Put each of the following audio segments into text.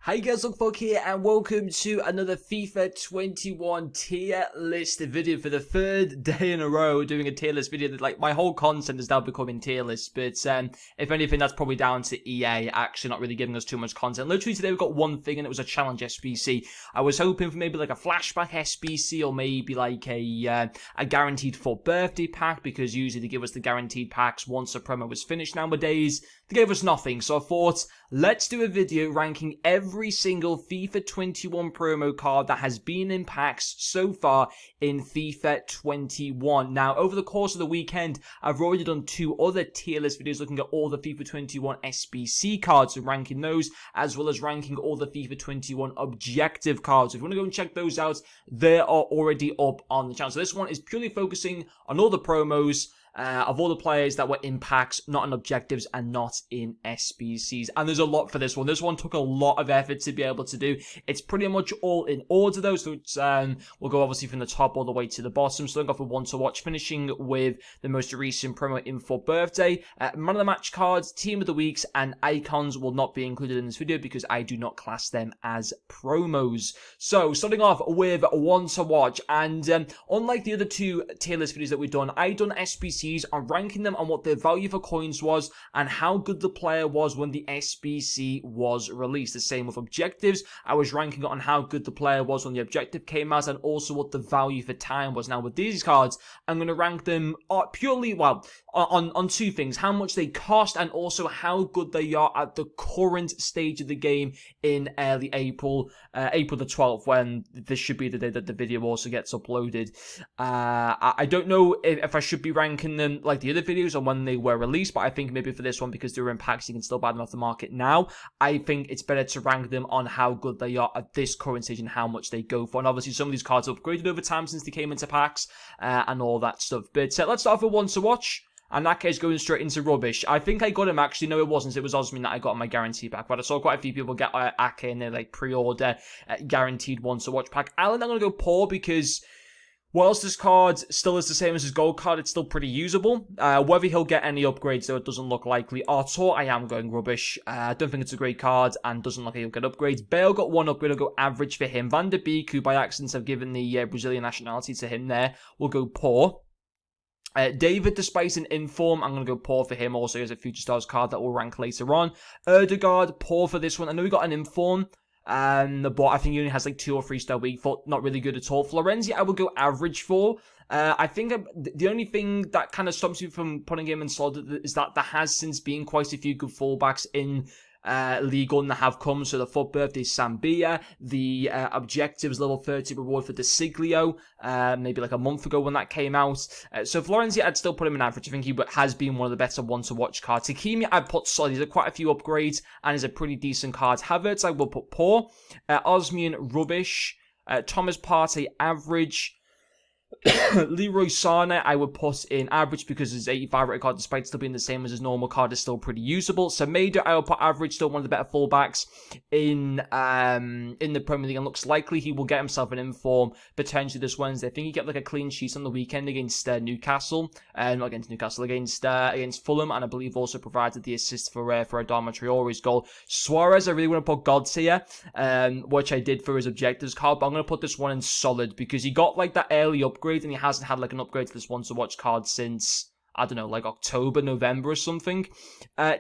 Hi guys, Lookfolk here and welcome to another FIFA 21 tier list video for the third day in a row doing a tier list video. Like, my whole content is now becoming tier lists, but if anything, that's probably down to EA actually not really giving us too much content. Literally today we got one thing and it was a challenge SBC. I was hoping for maybe like a flashback SBC or maybe like a guaranteed for birthday pack, because usually they give us the guaranteed packs once a promo was finished. Nowadays they gave us nothing, so I thought let's do a video ranking every single FIFA 21 promo card that has been in packs so far in FIFA 21. Now, over the course of the weekend, I've already done two other tier list videos looking at all the FIFA 21 SBC cards and ranking those, as well as ranking all the FIFA 21 objective cards. If you want to go and check those out, they are already up on the channel. So this one is purely focusing on all the promos of all the players that were in packs, not in objectives and not in SBCs. And there's a lot for this one. This one took a lot of effort to be able to do. It's pretty much all in order though, so it's, we'll go obviously from the top all the way to the bottom. Starting off with one to watch, finishing with the most recent promo in for birthday. Man of the match cards, team of the weeks, and icons will not be included in this video because I do not class them as promos. So starting off with one to watch, and unlike the other two tier list videos that we've done, I've done SBCs on ranking them on what their value for coins was and how good the player was when the SBC was released. The same with objectives. I was ranking it on how good the player was when the objective came out and also what the value for time was. Now with these cards, I'm going to rank them purely, well, on two things: how much they cost and also how good they are at the current stage of the game in early April, April the 12th, when this should be the day that the video also gets uploaded. I don't know if I should be ranking them like the other videos on when they were released, but I think maybe for this one, because they're in packs, you can still buy them off the market now. I think it's better to rank them on how good they are at this current stage and how much they go for. And obviously some of these cards have upgraded over time since they came into packs and all that stuff. But let's start with one to watch. And that case, going straight into rubbish. I think I got him, actually. No, it wasn't. It was Osman that I got on my guarantee pack. But I saw quite a few people get Ake in their like pre-order guaranteed one to watch pack. Alan, I'm going to go poor because whilst this card still is the same as his gold card, it's still pretty usable. Whether he'll get any upgrades, though, it doesn't look likely. Artur, I am going rubbish. I don't think it's a great card and doesn't look like he'll get upgrades. Bale got one upgrade. I'll go average for him. Van der Beek, who by accident have given the Brazilian nationality to him there, will go poor. David, despite an inform, I'm going to go poor for him. Also, he has a Future Stars card that will rank later on. Erdegaard, poor for this one. I know we got an inform, but I think he only has like 2 or 3 star weak foot. Not really good at all. Florenzi, I will go average for. I think the only thing that kind of stops me from putting him in solid is that there has since been quite a few good fullbacks in League One that have come. So the FUT birthday Sambia, the objectives level 30 reward for De Siglio, maybe like a month ago when that came out. So Florenzi, I'd still put him in average. I think he has been one of the better one to watch cards. Hakimi, I'd put solid. He's had quite a few upgrades and is a pretty decent card. Havertz, I will put poor. Osmian, rubbish. Thomas Partey, average. Leroy Sané, I would put in average because his 85 rated card, despite still being the same as his normal card, is still pretty usable. Semedo, I will put average, still one of the better fullbacks in the Premier League, and looks likely he will get himself an inform potentially this Wednesday. I think he get like a clean sheet on the weekend against Newcastle, not against Newcastle, against Fulham, and I believe also provided the assist for Adama Traore's goal. Suarez, I really want to put gods here, which I did for his objectives card, but I'm going to put this one in solid because he got like that early upgrade and he hasn't had like an upgrade to this one to watch card since, I don't know, like October, November or something.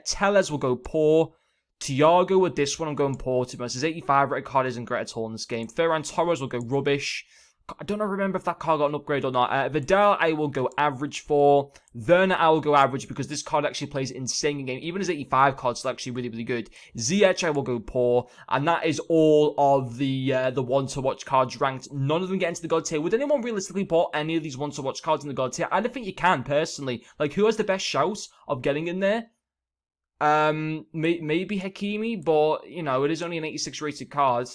Tellez will go poor. Thiago with this one, I'm going poor to be honest. His 85 rated card isn't great at all in this game. Ferran Torres will go rubbish. I don't remember if that card got an upgrade or not. Vidal, I will go average for. Werner, I will go average because this card actually plays insane in game. Even his 85 card's still actually really, really good. Ziyech, I will go poor. And that is all of the one-to-watch cards ranked. None of them get into the God tier. Would anyone realistically put any of these one-to-watch cards in the God tier? I don't think you can, personally. Like, who has the best shout of getting in there? Maybe Hakimi, but, you know, it is only an 86 rated card.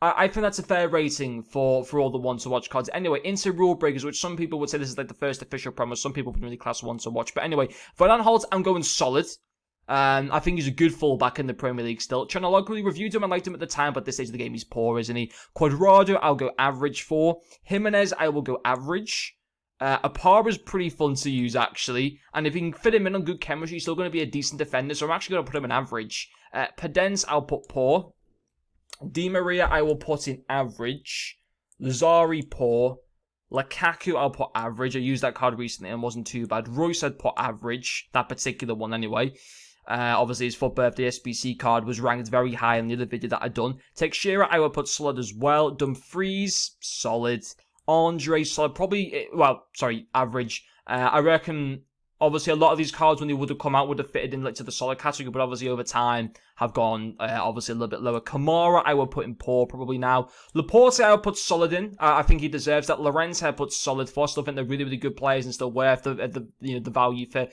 I think that's a fair rating for all the one-to-watch cards. Anyway, into Rule Breakers, which some people would say this is like the first official promo. Some people would really class one-to-watch. But anyway, for Anholt, I'm going solid. I think he's a good fullback in the Premier League still. Chronologically reviewed him, I liked him at the time, but at this stage of the game, he's poor, isn't he? Cuadrado, I'll go average for. Jimenez, I will go average. Apara's pretty fun to use, actually. And if you can fit him in on good chemistry, he's still going to be a decent defender, so I'm actually going to put him in average. Pedence, I'll put poor. Di Maria, I will put in average. Lazari, poor. Lukaku, I'll put average. I used that card recently and wasn't too bad. Royce, I'd put average. That particular one, anyway. Obviously, his FUT birthday SBC card was ranked very high in the other video that I'd done. Teixeira, I would put solid as well. Dumfries, solid. Andre, solid. Probably, average. I reckon, obviously, a lot of these cards, when they would have come out, would have fitted in to the solid category, but obviously, over time, have gone, obviously, a little bit lower. Kamara, I would put in poor, probably now. Laporte, I would put solid in. I think he deserves that. Llorente, I put solid for. I still think they're really, really good players and still worth the value for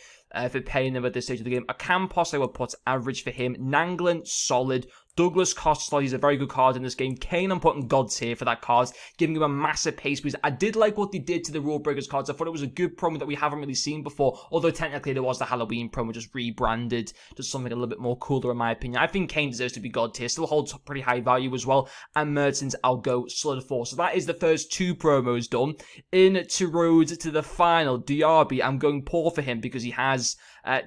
paying them at this stage of the game. Ocampos, I would put average for him. Nanglen, solid. Douglas Costa, he's a very good card in this game. Kane, I'm putting God tier for that card, giving him a massive pace boost. I did like what they did to the Rule Breakers cards. I thought it was a good promo that we haven't really seen before, although technically there was the Halloween promo, just rebranded to something a little bit more cooler in my opinion. I think Kane deserves to be God tier, still holds pretty high value as well, and Mertens, I'll go solid 4. So that is the first 2 promos done. Into road to the final, Diaby, I'm going poor for him because he has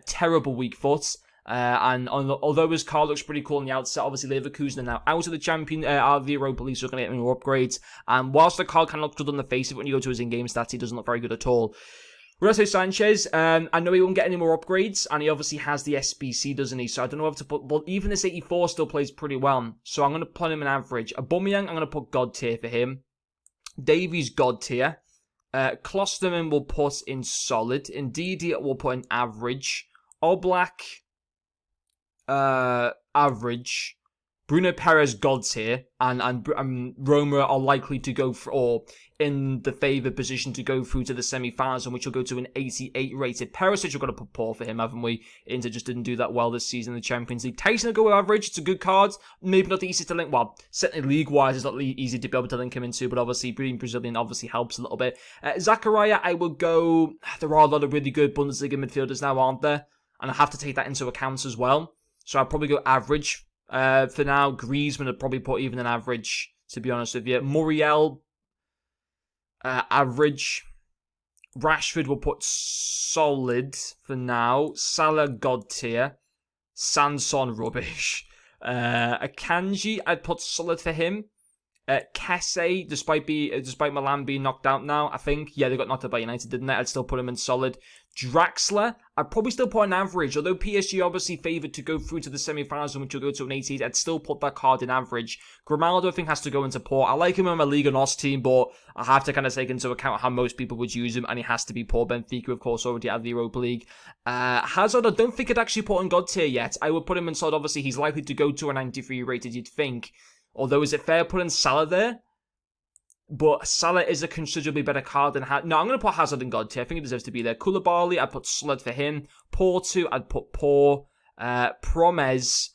terrible weak foot. Although his car looks pretty cool on the outset, obviously Leverkusen are now out of the out of the Europa League, so we're going to get more upgrades. And whilst the car kind of looks good on the face of it, when you go to his in-game stats, he doesn't look very good at all. Renato Sanchez, I know he won't get any more upgrades, and he obviously has the SBC, doesn't he? So I don't know what to put, but even this 84 still plays pretty well. So I'm going to put him in average. Aubameyang, I'm going to put God tier for him. Davies, God tier. Klosterman will put in solid. Ndidi will put in average. Oblak, average. Bruno Perez, God tier, and Roma are likely to go for, or in the favoured position to go through to the semi-finals, in which will go to an 88 rated. Perisic, we've got to put poor for him, haven't we? Inter just didn't do that well this season in the Champions League. Tyson will go with average. It's a good card. Maybe not the easiest to link. Well, certainly league-wise, it's not easy to be able to link him into, but obviously being Brazilian obviously helps a little bit. Zakaria, I will go. There are a lot of really good Bundesliga midfielders now, aren't there? And I have to take that into account as well. So I'll probably go average. For now, Griezmann would probably put even an average, to be honest with you. Muriel, average. Rashford will put solid for now. Salah, God tier. Sanson, rubbish. Akanji, I'd put solid for him. Kesse, despite Milan being knocked out now, I think. Yeah, they got knocked out by United, didn't they? I'd still put him in solid. Draxler, I'd probably still put an average. Although PSG obviously favoured to go through to the semi-finals, in which will go to an 88, I'd still put that card in average. Grimaldo, I think, has to go into poor. I like him on my Liga NOS team, but I have to kind of take into account how most people would use him, and he has to be poor. Benfica, of course, already out of the Europa League. Hazard, I don't think I'd actually put on God tier yet. I would put him in solid. Obviously, he's likely to go to a 93 rated, you'd think. Although, is it fair putting Salah there? But Salah is a considerably better card than Hazard. No, I'm going to put Hazard in God tier. I think he deserves to be there. Koulibaly, I'd put solid for him. Porto, I'd put poor. Promes,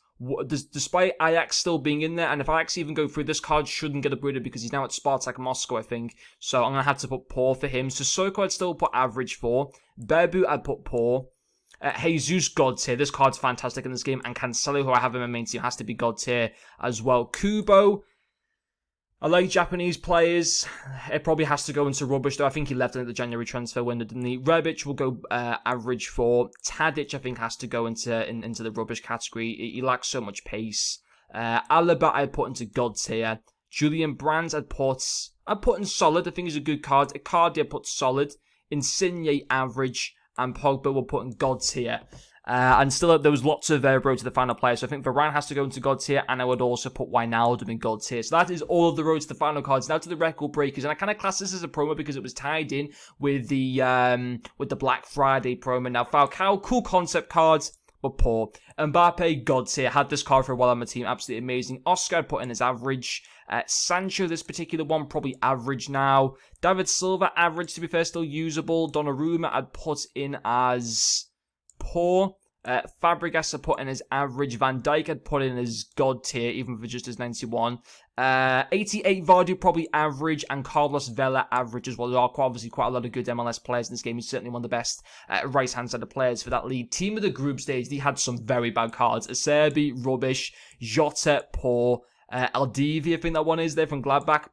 despite Ajax still being in there, and if Ajax even go through, this card shouldn't get upgraded because he's now at Spartak Moscow, I think. So I'm going to have to put poor for him. Sissoko, I'd still put average for. Bebu, I'd put poor. Jesus, God tier. This card's fantastic in this game. And Cancelo, who I have in my main team, has to be God tier as well. Kubo, I like Japanese players. It probably has to go into rubbish, though. I think he left in the January transfer window, didn't he? Rebic will go average for. Tadic, I think, has to go into the rubbish category. He lacks so much pace. Alaba, I'd put into God tier. Julian Brandt, I'd put in solid. I think he's a good card. Icardi, I'd put solid. Insigne, average. And Pogba will put in God tier. And still, there was lots of road to the final players. So I think Varane has to go into God tier, and I would also put Wijnaldum in God tier. So that is all of the road to the final cards. Now to the record breakers, and I kind of class this as a promo because it was tied in with the Black Friday promo. Now Falcao, cool concept cards, but poor. Mbappe, God tier. Had this card for a while on my team, absolutely amazing. Oscar, I'd put in as average. Sancho, this particular one, probably average now. David Silva, average to be fair, still usable. Donnarumma, I'd put in as poor. Fabregas, I'd put in as average. Van Dijk, I'd put in as God tier, even for just as 91. 88 Vardy, probably average. And Carlos Vela, average as well. There are obviously quite a lot of good MLS players in this game. He's certainly one of the best right-hand side of players for that league. Team of the group stage, they had some very bad cards. Acerbi, rubbish. Jota, poor. Aldivi, I think that one is there from Gladbach,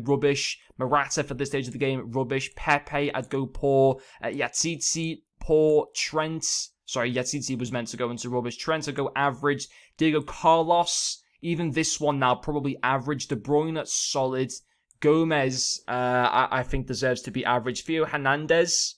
rubbish. Morata for this stage of the game, rubbish. Pepe, I'd go poor. Yatsitsi, poor. Trent, sorry, Yatsitsi was meant to go into rubbish. Trent, I'd go average. Diego Carlos, Even this one now, probably average. De Bruyne, solid. Gomez, I think deserves to be average. Theo Hernandez,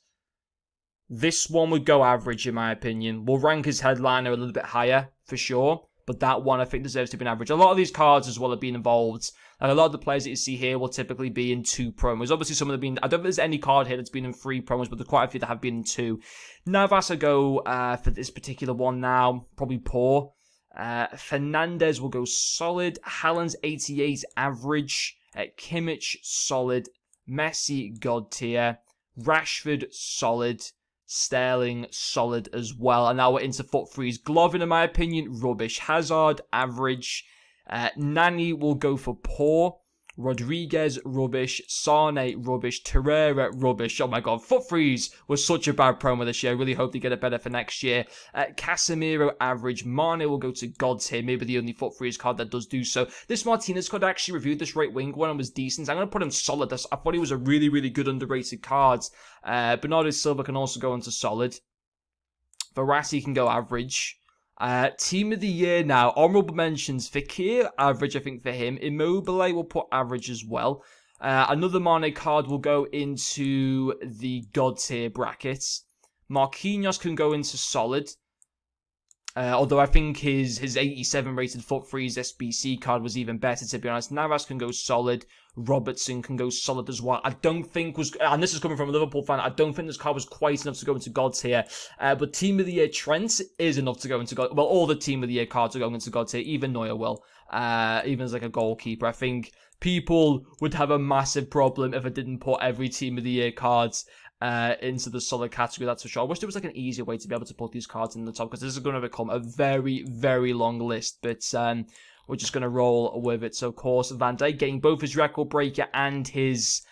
this one would go average in my opinion. We'll rank his headliner a little bit higher, for sure. But that one, I think, deserves to be an average. A lot of these cards as well have been involved. Like a lot of the players that you see here will typically be in 2 promos. Obviously, some of them have been... I don't think there's any card here that's been in 3 promos, but there's quite a few that have been in 2. Navas, I go for this particular one now. Probably poor. Fernandez will go solid. Haaland's 88, average. Kimmich, solid. Messi, god tier. Rashford, solid. Sterling, solid as well. And now we're into foot freeze. Glovin, in my opinion, rubbish. Hazard, average. Nani will go for poor. Rodriguez, rubbish. Sane, rubbish. Torreira, rubbish. Oh my god, foot freeze was such a bad promo this year. I really hope they get it better for next year. Casemiro, average. Mane will go to gods here. Maybe the only foot freeze card that does do so. This Martinez card, I actually reviewed this right wing one and was decent. I'm going to put him solid. I thought he was a really, really good underrated card. Bernardo Silva can also go into solid. Verratti can go average. Team of the year now. Honorable mentions. Fekir, average, I think, for him. Immobile will put average as well. Another Mane card will go into the God tier brackets. Marquinhos can go into solid. Although I think his 87 rated foot freeze SBC card was even better, to be honest. Navas can go solid. Robertson can go solid as well. I don't think and this is coming from a Liverpool fan, I don't think this card was quite enough to go into God tier. But Team of the Year Trent is enough to go into God. Well, all the Team of the Year cards are going into God tier. Even Neuer will. Even as like a goalkeeper. I think people would have a massive problem if I didn't put every Team of the Year cards into the solid category, that's for sure. I wish there was like an easier way to be able to put these cards in the top, because this is going to become a very, very long list. But we're just going to roll with it. So, of course, Van Dijk getting both his record breaker and his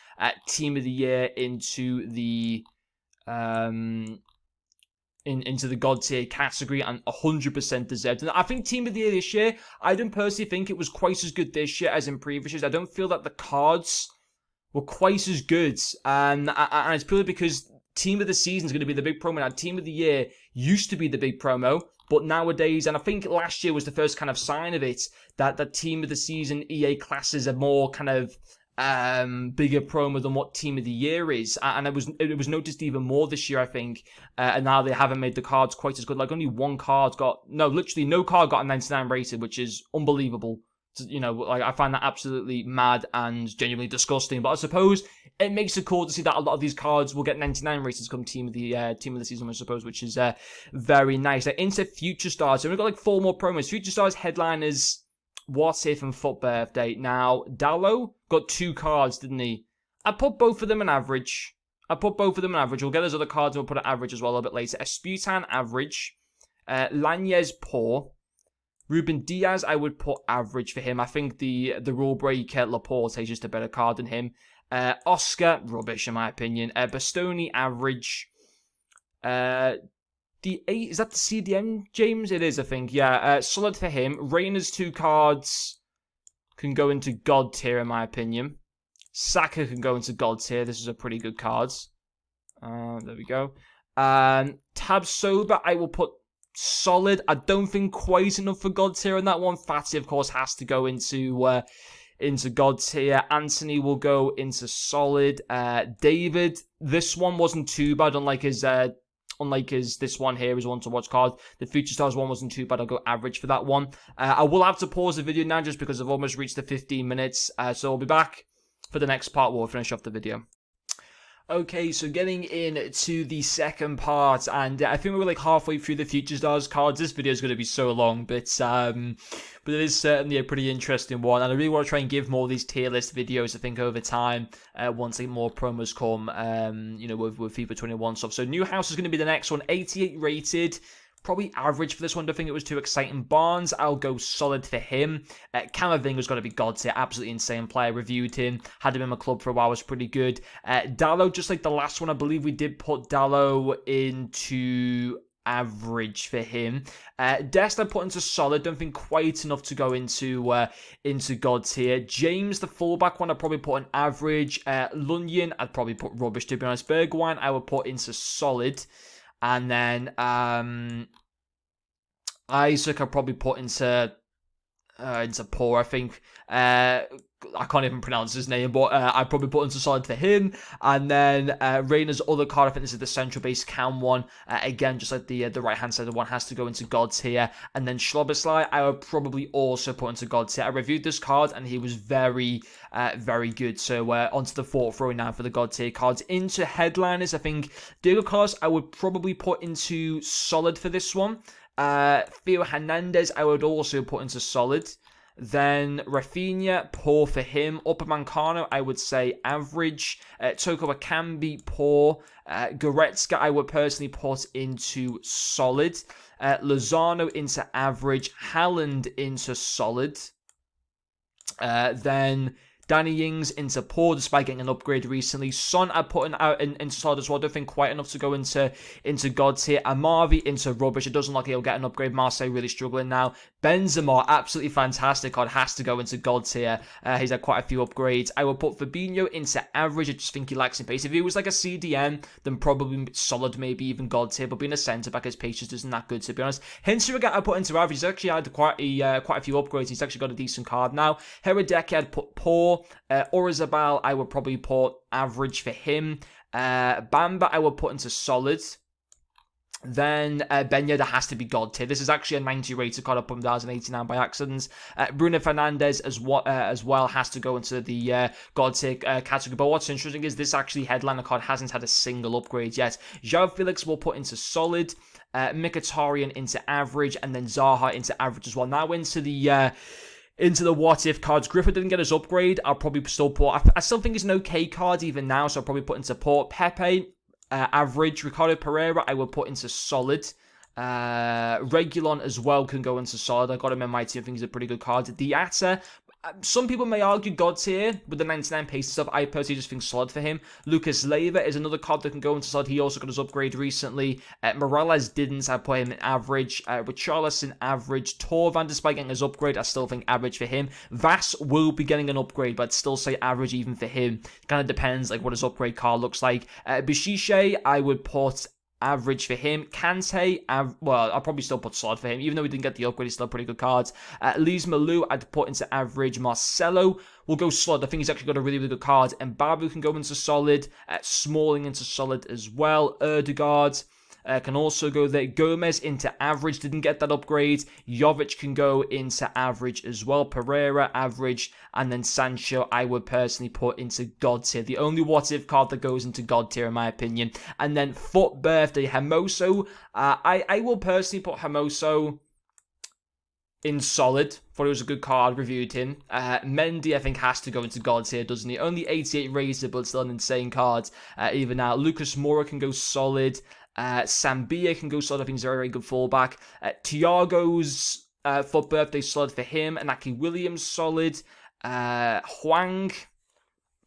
Team of the Year into the into the God tier category, and 100% deserved. And I think Team of the Year this year, I don't personally think it was quite as good this year as in previous years. I don't feel that the cards were quite as good. And it's purely because Team of the Season is going to be the big promo. Now, Team of the Year used to be the big promo, but nowadays, and I think last year was the first kind of sign of it, that the Team of the Season EA classes are more kind of bigger promo than what Team of the Year is. And it was noticed even more this year, I think. And now they haven't made the cards quite as good. Like, only one card literally no card got a 99 rated, which is unbelievable. You know, like, I find that absolutely mad and genuinely disgusting. But I suppose it makes it cool to see that a lot of these cards will get 99 ratings come Team of the Season, I suppose, which is very nice. Into Future Stars. So we've got like 4 more promos. Future Stars headliners, What If and Foot Birthday. Now, Dallo got 2 cards, didn't he? I put both of them in average. We'll get those other cards and we'll put it average as well a bit later. Esputan, average. Lanez, poor. Ruben Diaz, I would put average for him. I think the rule breaker, Laporte, is just a better card than him. Oscar, rubbish in my opinion. Bastoni, average. The 8, is that the CDM, James? It is, I think. Yeah, solid for him. Reina's 2 cards can go into God tier, in my opinion. Saka can go into God tier. This is a pretty good card. There we go. Tabsoba, I will put solid. I don't think quite enough for God tier on that one. Fatty, of course, has to go into God tier. Anthony will go into solid. David, this one wasn't too bad, unlike his this one here is one to watch card. The Future Stars one wasn't too bad. I'll go average for that one. I will have to pause the video now just because I've almost reached the 15 minutes. So I'll be back for the next part where we'll finish off the video. Okay, so getting into the second part, and I think we're like halfway through the Future Stars cards. This video is going to be so long, but it is certainly a pretty interesting one, and I really want to try and give more of these tier list videos, I think, over time, once like more promos come, with FIFA 21 stuff. So Newhouse is going to be the next one, 88 rated. Probably average for this one. I don't think it was too exciting. Barnes, I'll go solid for him. Camavinga's got to be God tier. Absolutely insane player. Reviewed him. Had him in my club for a while. Was pretty good. Dallo, just like the last one, I believe we did put Dallo into average for him. Dest I put into solid. Don't think quite enough to go into God tier. James, the fullback one, I'd probably put an average. Lunyon, I'd probably put rubbish, to be honest. Bergwijn, I would put into solid. And then Isaac I'll probably put into into poor, I think. I can't even pronounce his name, but I'd probably put into solid for him. And then Reina's other card, I think this is the central base cam one. Again, just like the right-hand side one has to go into God tier. And then Schloboslai, I would probably also put into God tier. I reviewed this card, and he was very, very good. So onto the fourth row now for the God tier cards. Into headliners, I think Diego Carlos, I would probably put into solid for this one. Theo Hernandez, I would also put into solid. Then Rafinha, poor for him. Upamecano, I would say average. Toko Akambi, poor. Goretzka, I would personally put into solid. Lozano into average. Haaland into solid. Then Danny Ings into poor despite getting an upgrade recently. Son I put out into solid as well. I don't think quite enough to go into God tier. Amavi into rubbish. It doesn't look like he'll get an upgrade. Marseille really struggling now. Benzema, absolutely fantastic card. Has to go into God tier. He's had quite a few upgrades. I will put Fabinho into average. I just think he lacks in pace. If he was like a CDM, then probably solid, maybe even God tier. But being a centre back, his pace just isn't that good, to be honest. Hinterega, I put into average. He's actually had quite a few upgrades. He's actually got a decent card now. Herodeki, I'd put poor. Orizabal, I would probably put average for him. Bamba, I would put into solid. Then Ben Yedder has to be God tier. This is actually a 90 rated card. I put him down as an 89 by accident. Bruno Fernandes as well has to go into the God tier category. But what's interesting is this actually headliner card hasn't had a single upgrade yet. João Felix will put into solid. Mkhitaryan into average, and then Zaha into average as well. Now into the what if cards. Griffith didn't get his upgrade. I'll probably still put. I still think he's an okay card even now, so I'll probably put into port. Pepe, average. Ricardo Pereira, I will put into solid. Regulon as well can go into solid. I got him in my team. I think he's a pretty good card. Diatta. Some people may argue God tier with the 99 pace stuff. I personally just think solid for him. Lucas Leiva is another card that can go into solid. He also got his upgrade recently. Morales didn't. I put him in average. Richarlison average. Torvan, despite getting his upgrade, I still think average for him. Vass will be getting an upgrade, but I'd still say average even for him. Kind of depends like what his upgrade card looks like. Bishiche, I would put average for him. Kante, well, I'll probably still put solid for him. Even though he didn't get the upgrade, he's still pretty good cards. Lise Malou, I'd put into average. Marcelo will go solid. I think he's actually got a really, really good card. And Babu can go into solid. Smalling into solid as well. Erdegaard can also go there. Gomez into average. Didn't get that upgrade. Jovic can go into average as well. Pereira, average. And then Sancho, I would personally put into God tier. The only what-if card that goes into God tier, in my opinion. And then Foot Birthday, Hermoso. I will personally put Hermoso in solid. Thought it was a good card, reviewed him. Mendy, I think, has to go into God tier, doesn't he? Only 88 rated, but still an insane card. Even now, Lucas Moura can go solid. Sambia can go solid. I think he's a very, very good fullback. Thiago's Foot Birthday solid for him. Inaki Williams solid. Huang,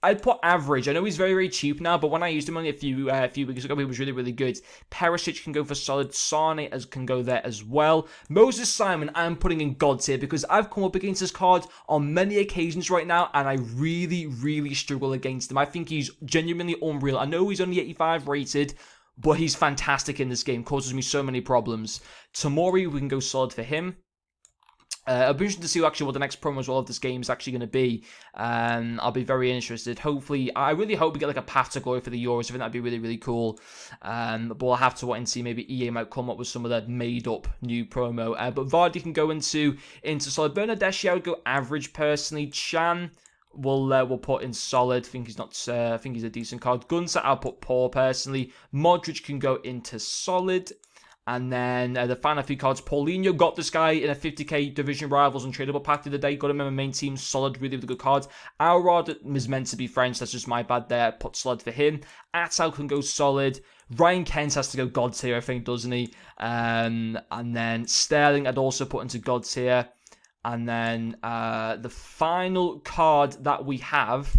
I'd put average. I know he's very, very cheap now, but when I used him only a few weeks ago, he was really, really good. Perisic can go for solid. Sane can go there as well. Moses Simon, I'm putting in God tier because I've come up against this card on many occasions right now, and I really, really struggle against him. I think he's genuinely unreal. I know he's only 85 rated, but he's fantastic in this game. Causes me so many problems. Tomori, we can go solid for him. I'll be interested to see actually what the next promo as well of this game is actually going to be. I'll be very interested. Hopefully, I really hope we get like a path to glory for the Euros. I think that'd be really, really cool. But we'll have to wait and see. Maybe EA might come up with some of that made-up new promo. But Vardy can go into solid. Bernardeschi, I would go average personally. Chan, we'll put in solid. I think he's a decent card. Gunsa, I'll put poor personally. Modric can go into solid. And then the final few cards, Paulinho, got this guy in a 50k Division Rivals untradeable pack the other day. Got him in my main team, solid, really, really good cards. Alrod is meant to be French, that's just my bad there. Put solid for him. Atal can go solid. Ryan Kent has to go God tier, I think, doesn't he? And then Sterling, I'd also put into God tier. And then the final card that we have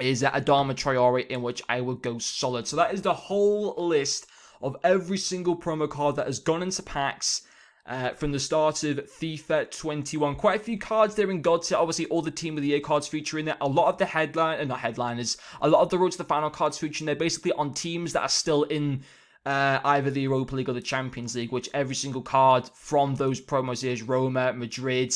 is Adama Traore, in which I would go solid. So that is the whole list of every single promo card that has gone into packs from the start of FIFA 21. Quite a few cards there in God tier. Obviously, all the Team of the Year cards featuring there. A lot of the not headliners. A lot of the Road to the Final cards featuring there. Basically on teams that are still in either the Europa League or the Champions League, which every single card from those promos is Roma, Madrid,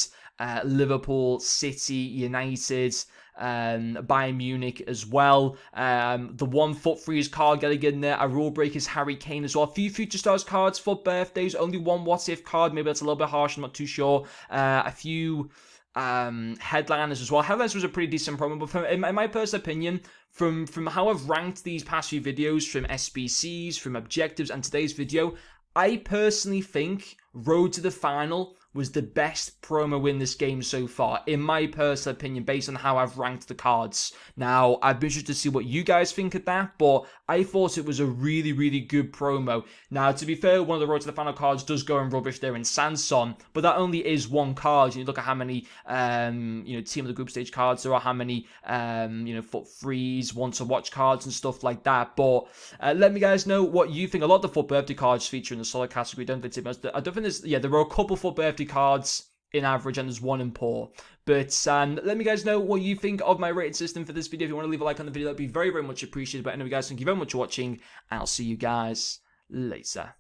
Liverpool, City, United, Bayern Munich as well. The 1 foot freeze card getting in there. A rule breakers Harry Kane as well. A few future stars cards for birthdays. Only 1 what if card. Maybe that's a little bit harsh. I'm not too sure. A few headliners as well. Headliners was a pretty decent promo, but in my personal opinion, from how I've ranked these past few videos, from SBCs, from objectives, and today's video, I personally think Road to the Final was the best promo in this game so far, in my personal opinion, based on how I've ranked the cards. Now, I'd be interested to see what you guys think of that, but I thought it was a really, really good promo. Now, to be fair, one of the Road to the Final cards does go in rubbish there in Sanson, but that only is 1 card. You look at how many, team of the group stage cards there are, how many, foot freeze, want to watch cards and stuff like that. But let me guys know what you think. A lot of the foot birthday cards feature in the solid category. I don't think there's, there were a couple foot birthday cards in average and there's 1 in poor. But let me guys know what you think of my rating system for this video. If you want to leave a like on the video, that'd be very, very much appreciated. But anyway guys, thank you very much for watching. I'll see you guys later.